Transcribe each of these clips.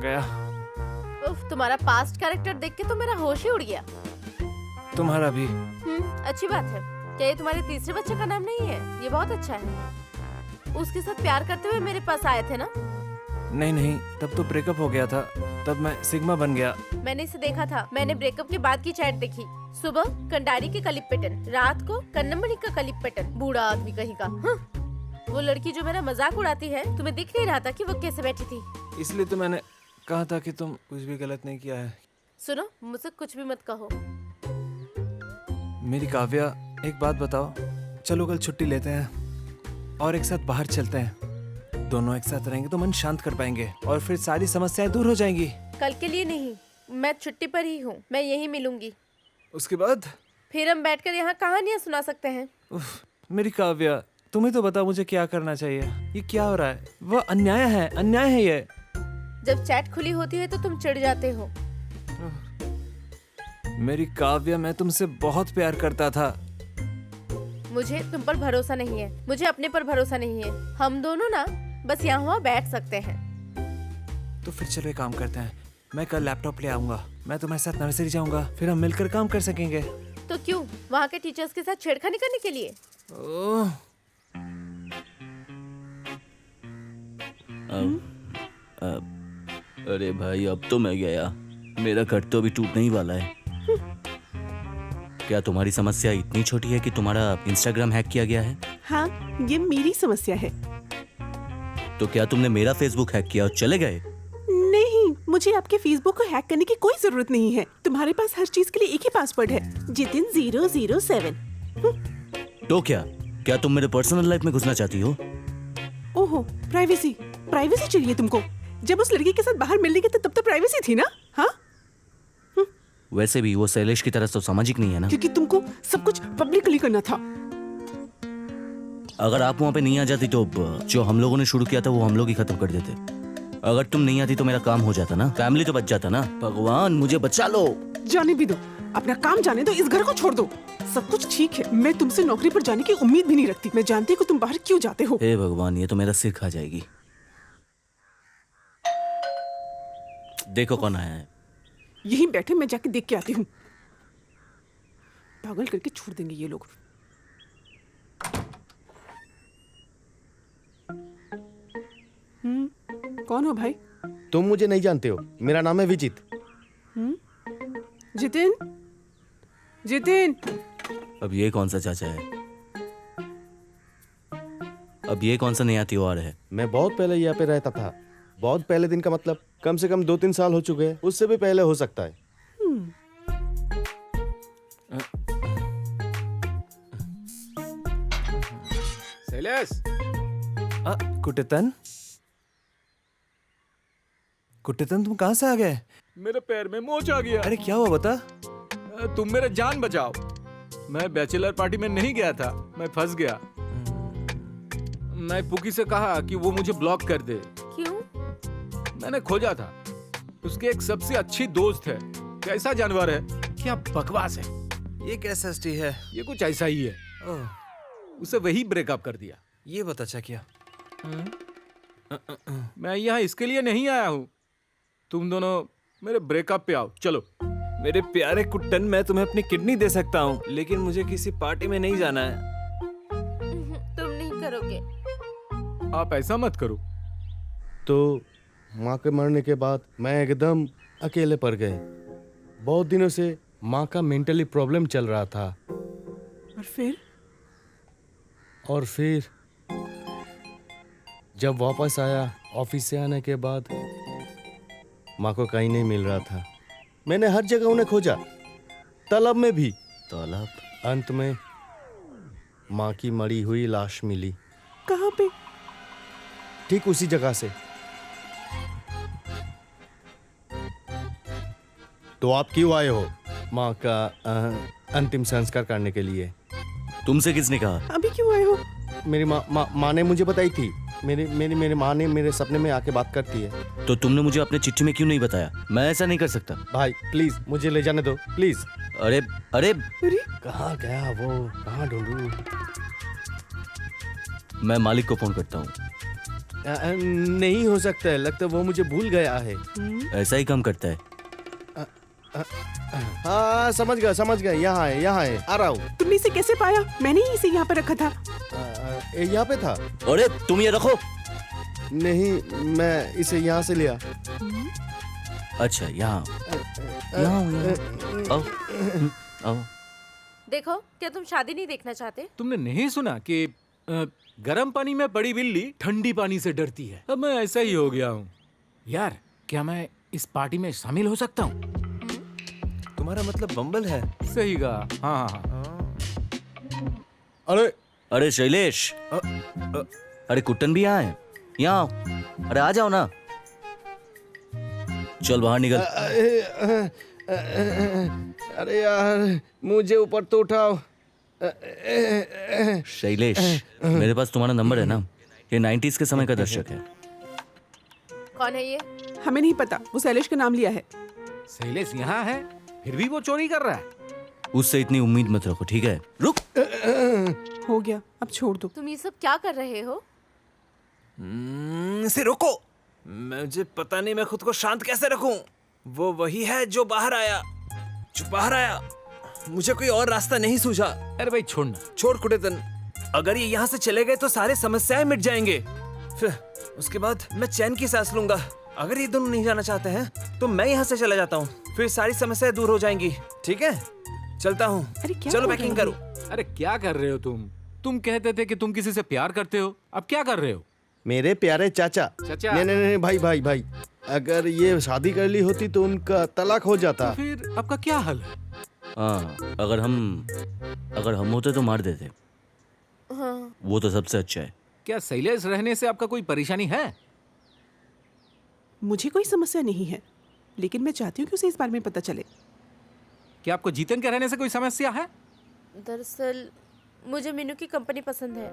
गया। उफ, तुम्हारा पास्ट कैरेक्टर देख के तो मेरा होश ही उड़ गया। तुम्हारा भी। अच्छी बात है। क्या ये तुम्हारे तीसरे बच्चे का नाम नहीं है? ये बहुत अच्छा है। उसके साथ प्यार करते हुए मेरे पास आए थे ना? नहीं नहीं, तब तो ब्रेकअप हो गया था, तब मैं सिग्मा बन गया। मैंने इसे देखा था। मैंने ब्रेकअप के बाद की चैट देखी। सुबह कंडारी के कलिप्पेटन, रात को कन्नमणि का कलिप्पेटन। बूढ़ा आदमी कहीं का। वो लड़की जो मेरा मजाक उड़ाती है, तुम्हें दिख नहीं रहा था कि वो कैसे बैठी थी? इसलिए तो मैंने कहा था कि तुम कुछ भी गलत नहीं किया है। सुनो, मुझसे कुछ भी मत कहो। मेरी काव्या, एक बात बताओ, चलो कल छुट्टी लेते हैं और एक साथ बाहर चलते हैं। दोनों एक साथ रहेंगे तो मन शांत कर पाएंगे और फिर सारी समस्याएं दूर हो जाएंगी। कल के लिए नहीं, मैं छुट्टी पर ही हूँ। मैं यहीं मिलूंगी। उसके बाद फिर हम बैठकर यहाँ कहानियाँ सुना सकते हैं। उफ, मेरी काव्या, तुम्हें तो बता मुझे क्या करना चाहिए। ये क्या हो रहा है? वह अन्याय है, अन्याय है ये। जब चैट खुली होती है तो तुम चिढ़ जाते हो। मेरी काव्या, मैं तुमसे बहुत प्यार करता था। मुझे तुम पर भरोसा नहीं है। मुझे अपने पर भरोसा नहीं है। हम दोनों ना बस यहाँ वहाँ बैठ सकते हैं। तो फिर चलो एक काम करते हैं, मैं कल लैपटॉप ले आऊंगा, मैं तुम्हारे साथ नर्सरी जाऊंगा, फिर हम मिलकर काम कर सकेंगे। तो क्यों? वहाँ के टीचर्स के साथ छेड़खानी करने के लिए? ओह, अरे भाई, अब तो मैं गया। मेरा घर तो अभी टूटने ही वाला है। क्या तुम्हारी समस्या इतनी छोटी है कि तुम्हारा इंस्टाग्राम हैक किया गया है? हाँ, ये मेरी समस्या है। तो क्या तुमने मेरा फेसबुक हैक किया और चले गए? नहीं, मुझे आपके फेसबुक को हैक करने की कोई जरूरत नहीं है। तुम्हारे पास हर चीज के लिए एक ही पासवर्ड है, जितिन 007। तो क्या तुम मेरे पर्सनल लाइफ में घुसना चाहती हो? ओहो, प्राइवेसी प्राइवेसी चाहिए तुमको। जब उस लड़की के साथ बाहर मिलने गए थे तब तो प्राइवेसी थी ना? हाँ, वैसे भी वो शैलेश की तरह तो सामाजिक नहीं है ना। क्योंकि तुमको सब कुछ पब्लिकली करना था। अगर आप वहाँ पे नहीं आ जाती तो जो हम लोगों ने शुरू किया था वो हम लोग ही खत्म कर देते। अगर तुम नहीं आती तो मेरा काम हो जाता ना, फैमिली तो बच जाता ना। भगवान मुझे बचा लो। जाने भी दो, अपना काम जाने दो, इस घर को छोड़ दो। सब कुछ ठीक है। मैं तुमसे नौकरी पर जाने की उम्मीद भी नहीं रखती। मैं जानती हूँ तुम बाहर क्यों जाते हो। हे भगवान, ये तो मेरा सिर खा जाएगी। देखो कौन आया है। यहीं बैठे, मैं जाके देख के आती हूँ। पागल करके छोड़ देंगे ये लोग। कौन हो भाई? तुम मुझे नहीं जानते हो, मेरा नाम है विजित। जितिन, जितिन। अब ये कौन सा चाचा है? अब ये कौन सा नया त्योहार है? मैं बहुत पहले यहाँ पे रहता था। बहुत पहले दिन का मतलब कम से कम 2-3 साल हो चुके हैं, उससे भी पहले हो सकता है। शैलेश, कुटितन, कुटितन तुम कहाँ से आ गए? मेरे पैर में मोच आ गया। अरे क्या हुआ बता। तुम मेरे जान बचाओ। मैं बैचलर पार्टी में नहीं गया था, मैं फंस गया। मैं पुकी से कहा कि वो मुझे ब्लॉक कर दे। क्यों? मैंने खोजा था, उसकी एक सबसे अच्छी दोस्त है। कैसा जानवर है, क्या बकवास है। ये कैसा स्टी है? ये कुछ ऐसा ही है। ओह, उसे वही ब्रेकअप कर दिया। ये बहुत अच्छा किया। मैं यहाँ इसके लिए नहीं आया हूँ। तुम दोनों मेरे ब्रेकअप पे आओ, चलो। मेरे प्यारे कुट्टन, मैं तुम्हें अपनी किडनी दे सकता हूँ, लेकिन मुझे किसी पार्टी में नहीं जाना है। तुम नहीं करोगे। आप ऐसा मत करो। तो माँ के मरने के बाद मैं एकदम अकेले पड़ गए। बहुत दिनों से माँ का मेंटली प्रॉब्लम चल रहा था। और फिर जब वापस आया ऑफिस से आने के बाद, माँ को कहीं नहीं मिल रहा था। मैंने हर जगह उन्हें खोजा, तालाब में भी। तालाब? अंत में माँ की मरी हुई लाश मिली। कहाँ पे? ठीक उसी जगह से। तो आप क्यों आए हो? माँ का अंतिम संस्कार करने के लिए। तुमसे किसने कहा? अभी क्यों आए हो? मेरी माँ ने मुझे बताई थी। मेरी माँ ने मेरे सपने में आके बात करती है। तो तुमने मुझे अपने चिट्ठी में क्यों नहीं बताया? मैं ऐसा नहीं कर सकता। भाई प्लीज मुझे ले जाने दो, प्लीज। अरे अरे, कहाँ गया वो? कहाँ ढूंढूं? मैं मालिक को फोन करता हूँ। नहीं हो सकता है, लगता है वो मुझे भूल गया है। ऐसा ही काम करता है। हाँ समझ गया, यहाँ है, आ रहा हूँ। तुमने इसे कैसे पाया? मैंने ही इसे यहाँ पर रखा था। यहाँ पे था। अरे तुम ये रखो। नहीं, मैं इसे यहाँ से लिया। अच्छा यहाँ आओ। आओ। देखो, क्या तुम शादी नहीं देखना चाहते? तुमने नहीं सुना कि गर्म पानी में पड़ी बिल्ली ठंडी पानी से डरती है? अब मैं ऐसा ही हो गया हूँ। यार, क्या मैं इस पार्टी में शामिल हो सकता हूँ? तुम्हारा मतलब बम्बल है? सही कहा। हाँ। अरे शैलेश, अरे कुट्टन भी यहाँ है। यहाँ आओ। अरे आ जाओ ना। चल बाहर निकल। अरे यार, मुझे ऊपर तो उठाओ। शैलेश, मेरे पास तुम्हारा नंबर है ना? ये 90s के समय का दर्शक है। कौन है ये? हमें नहीं पता, वो शैलेश का नाम लिया है। शैलेश यहाँ है, फिर भी वो चोरी कर रहा है। उससे इतनी उम्मीद मत रखो, ठीक है? रुक। हो गया, अब छोड़ दो। तुम ये सब क्या कर रहे हो? इसे रोको। मुझे पता नहीं मैं खुद को शांत कैसे रखूं। वो वही है जो बाहर आया। मुझे कोई और रास्ता नहीं सूझा। अरे भाई छोड़ना। छोड़ कुटेतन, अगर ये यहाँ से चले गए तो सारे समस्याएं मिट जाएंगे। फिर उसके बाद मैं चैन की सांस लूंगा। अगर ये दोनों नहीं जाना चाहते हैं तो मैं यहाँ से चला जाता हूँ, फिर सारी समस्याएं दूर हो जाएंगी। ठीक है, चलता हूँ। अरे क्या चलो बोल पैकिंग रहे हो? करो। अरे क्या कर रहे हो तुम? तुम कहते थे कि तुम किसी से प्यार करते हो, अब क्या कर रहे हो? मेरे प्यारे चाचा। नहीं, भाई, अगर ये शादी कर ली होती तो उनका तलाक हो जाता। तो फिर आपका क्या हल है? हाँ, अगर हम होते तो मार देते। हाँ। वो तो सबसे अच्छा है। क्या शैलेश रहने से आपका कोई परेशानी है? मुझे कोई समस्या नहीं है, लेकिन मैं चाहती हूँ कि उसे इस बारे में पता चले। क्या आपको जीतन के रहने से कोई समस्या है? दरअसल मुझे मीनू की कंपनी पसंद है।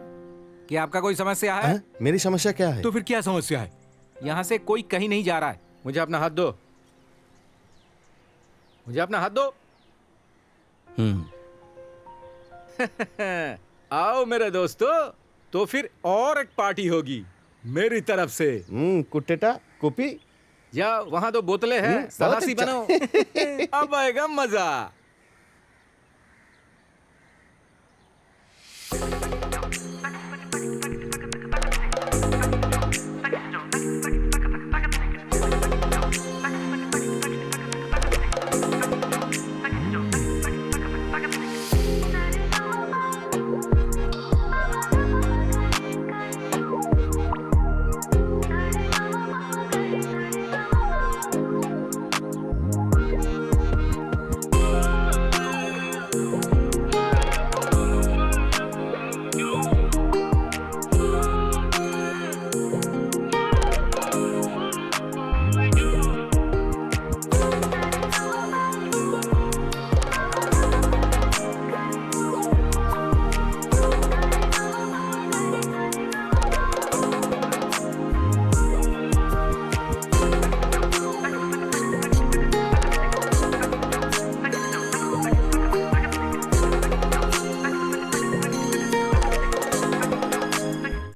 क्या आपका कोई समस्या है? हाँ? मेरी समस्या क्या है? तो फिर क्या समस्या है? यहाँ से कोई कहीं नहीं जा रहा है। मुझे अपना हाथ दो। आओ मेरे दोस्तों, तो फिर और एक पार्टी होगी मेरी तरफ से। कुटेटा कॉपी। या वहां 2 बोतलें हैं, बहुत साहसी अच्छा। बनो। अब आएगा मजा।